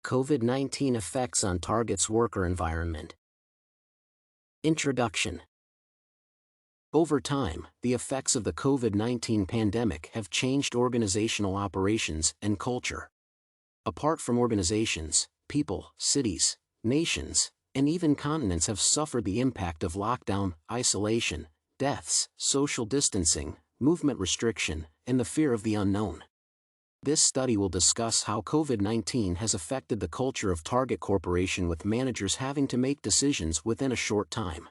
COVID-19 effects on Target's worker environment. Introduction. Over time, the effects of the COVID-19 pandemic have changed organizational operations and culture. Apart from organizations, people, cities, nations, and even continents have suffered the impact of lockdown, isolation, deaths, social distancing, movement restriction, and the fear of the unknown. This study will discuss how COVID-19 has affected the culture of Target Corporation, with managers having to make decisions within a short time.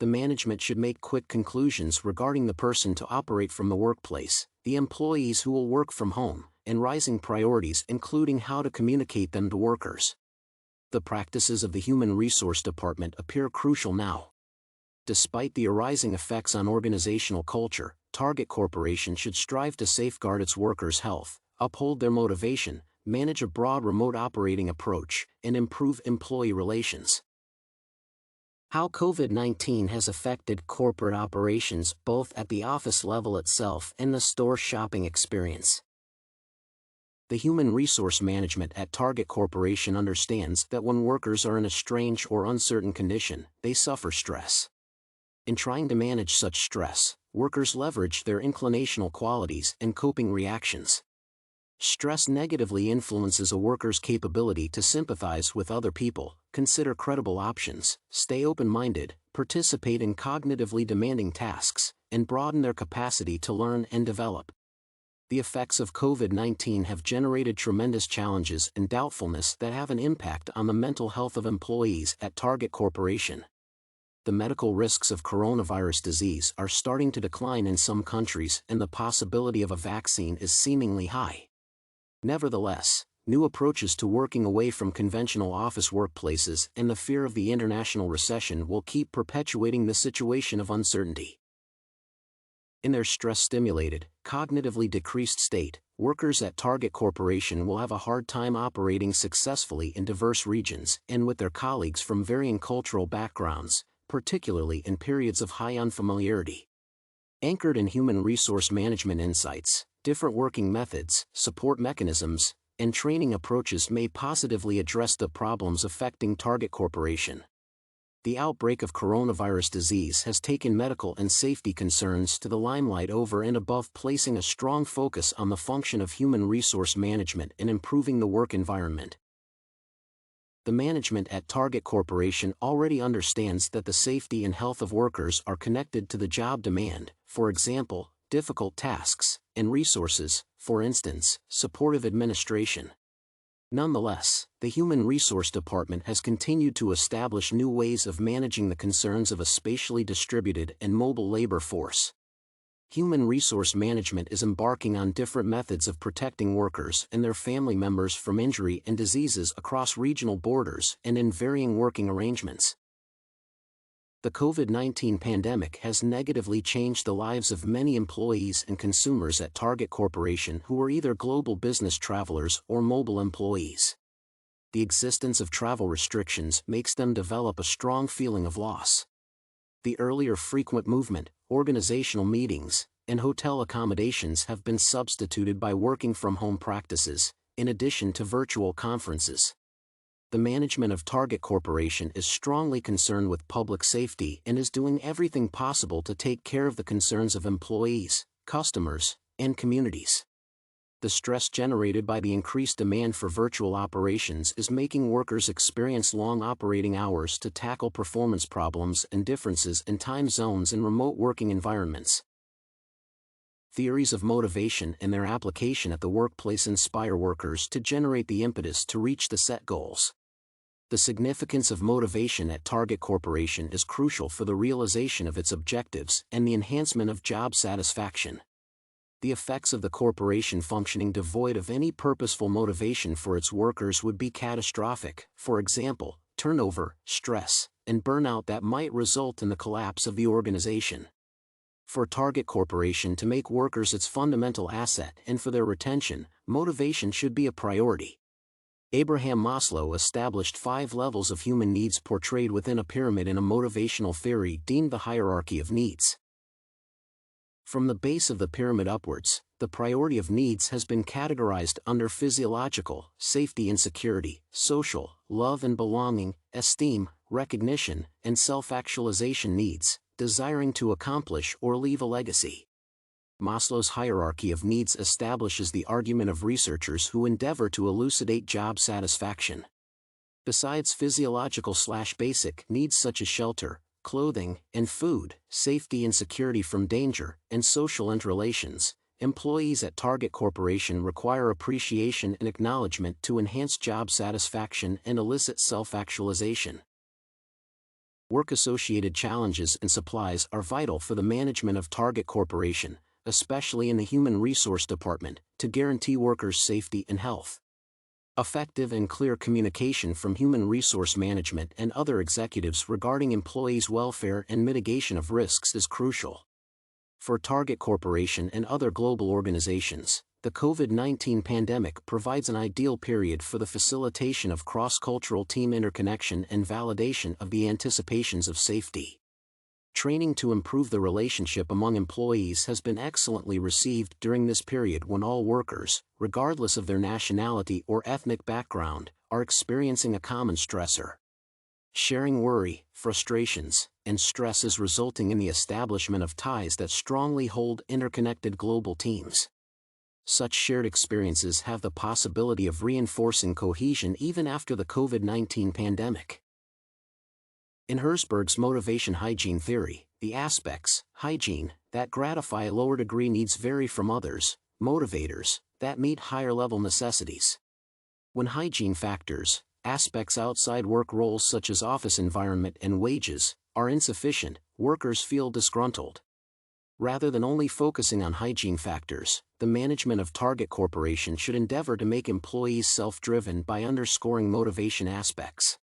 The management should make quick conclusions regarding the person to operate from the workplace, the employees who will work from home, and rising priorities including how to communicate them to workers. The practices of the Human Resource Department appear crucial now. Despite the arising effects on organizational culture, Target Corporation should strive to safeguard its workers' health, uphold their motivation, manage a broad remote operating approach, and improve employee relations. How COVID-19 has affected corporate operations both at the office level itself and the store shopping experience. The human resource management at Target Corporation understands that when workers are in a strange or uncertain condition, they suffer stress. In trying to manage such stress, workers leverage their inclinational qualities and coping reactions. Stress negatively influences a worker's capability to sympathize with other people, consider credible options, stay open-minded, participate in cognitively demanding tasks, and broaden their capacity to learn and develop. The effects of COVID-19 have generated tremendous challenges and doubtfulness that have an impact on the mental health of employees at Target Corporation. The medical risks of coronavirus disease are starting to decline in some countries, and the possibility of a vaccine is seemingly high. Nevertheless, new approaches to working away from conventional office workplaces and the fear of the international recession will keep perpetuating the situation of uncertainty. In their stress-stimulated, cognitively decreased state, workers at Target Corporation will have a hard time operating successfully in diverse regions and with their colleagues from varying cultural backgrounds, particularly in periods of high unfamiliarity. Anchored in human resource management insights, different working methods, support mechanisms, and training approaches may positively address the problems affecting Target Corporation. The outbreak of coronavirus disease has taken medical and safety concerns to the limelight, over and above placing a strong focus on the function of human resource management in improving the work environment. The management at Target Corporation already understands that the safety and health of workers are connected to the job demand, for example, difficult tasks, and resources, for instance, supportive administration. Nonetheless, the Human Resource Department has continued to establish new ways of managing the concerns of a spatially distributed and mobile labor force. Human resource management is embarking on different methods of protecting workers and their family members from injury and diseases across regional borders and in varying working arrangements. The COVID-19 pandemic has negatively changed the lives of many employees and consumers at Target Corporation who are either global business travelers or mobile employees. The existence of travel restrictions makes them develop a strong feeling of loss. The earlier frequent movement, organizational meetings, and hotel accommodations have been substituted by working from home practices, in addition to virtual conferences. The management of Target Corporation is strongly concerned with public safety and is doing everything possible to take care of the concerns of employees, customers, and communities. The stress generated by the increased demand for virtual operations is making workers experience long operating hours to tackle performance problems and differences in time zones in remote working environments. Theories of motivation and their application at the workplace inspire workers to generate the impetus to reach the set goals. The significance of motivation at Target Corporation is crucial for the realization of its objectives and the enhancement of job satisfaction. The effects of the corporation functioning devoid of any purposeful motivation for its workers would be catastrophic, for example, turnover, stress, and burnout that might result in the collapse of the organization. For Target Corporation to make workers its fundamental asset and for their retention, motivation should be a priority. Abraham Maslow established 5 levels of human needs portrayed within a pyramid in a motivational theory deemed the hierarchy of needs. From the base of the pyramid upwards, the priority of needs has been categorized under physiological, safety and security, social, love and belonging, esteem, recognition, and self-actualization needs, desiring to accomplish or leave a legacy. Maslow's hierarchy of needs establishes the argument of researchers who endeavor to elucidate job satisfaction. Besides physiological/basic needs such as shelter, clothing, and food, safety and security from danger, and social interrelations, employees at Target Corporation require appreciation and acknowledgement to enhance job satisfaction and elicit self-actualization. Work-associated challenges and supplies are vital for the management of Target Corporation, especially in the Human Resource Department, to guarantee workers' safety and health. Effective and clear communication from human resource management and other executives regarding employees' welfare and mitigation of risks is crucial. For Target Corporation and other global organizations, the COVID-19 pandemic provides an ideal period for the facilitation of cross-cultural team interconnection and validation of the anticipations of safety. Training to improve the relationship among employees has been excellently received during this period when all workers, regardless of their nationality or ethnic background, are experiencing a common stressor. Sharing worry, frustrations, and stress is resulting in the establishment of ties that strongly hold interconnected global teams. Such shared experiences have the possibility of reinforcing cohesion even after the COVID-19 pandemic. In Herzberg's motivation hygiene theory, the aspects, hygiene, that gratify a lower degree needs vary from others, motivators, that meet higher level necessities. When hygiene factors, aspects outside work roles such as office environment and wages, are insufficient, workers feel disgruntled. Rather than only focusing on hygiene factors, the management of Target Corporation should endeavor to make employees self-driven by underscoring motivation aspects.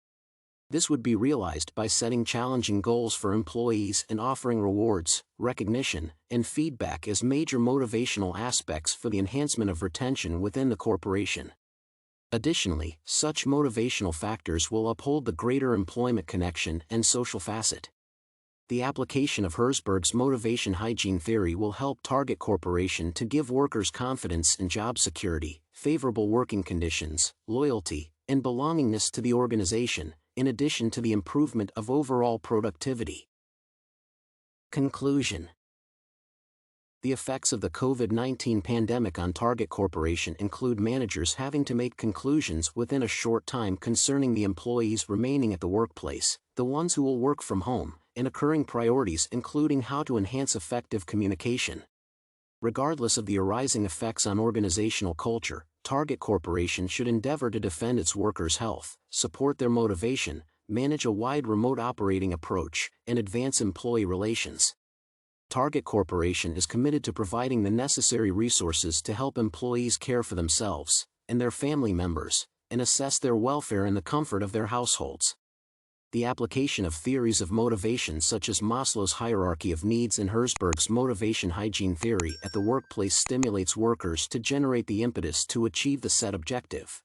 This would be realized by setting challenging goals for employees and offering rewards, recognition, and feedback as major motivational aspects for the enhancement of retention within the corporation. Additionally, such motivational factors will uphold the greater employment connection and social facet. The application of Herzberg's motivation hygiene theory will help Target Corporation to give workers confidence in job security, favorable working conditions, loyalty, and belongingness to the organization, in addition to the improvement of overall productivity. Conclusion. The effects of the COVID-19 pandemic on Target Corporation include managers having to make conclusions within a short time concerning the employees remaining at the workplace, the ones who will work from home, and occurring priorities including how to enhance effective communication. Regardless of the arising effects on organizational culture, Target Corporation should endeavor to defend its workers' health, support their motivation, manage a wide remote operating approach, and advance employee relations. Target Corporation is committed to providing the necessary resources to help employees care for themselves and their family members, and assess their welfare in the comfort of their households. The application of theories of motivation such as Maslow's hierarchy of needs and Herzberg's motivation hygiene theory at the workplace stimulates workers to generate the impetus to achieve the set objective.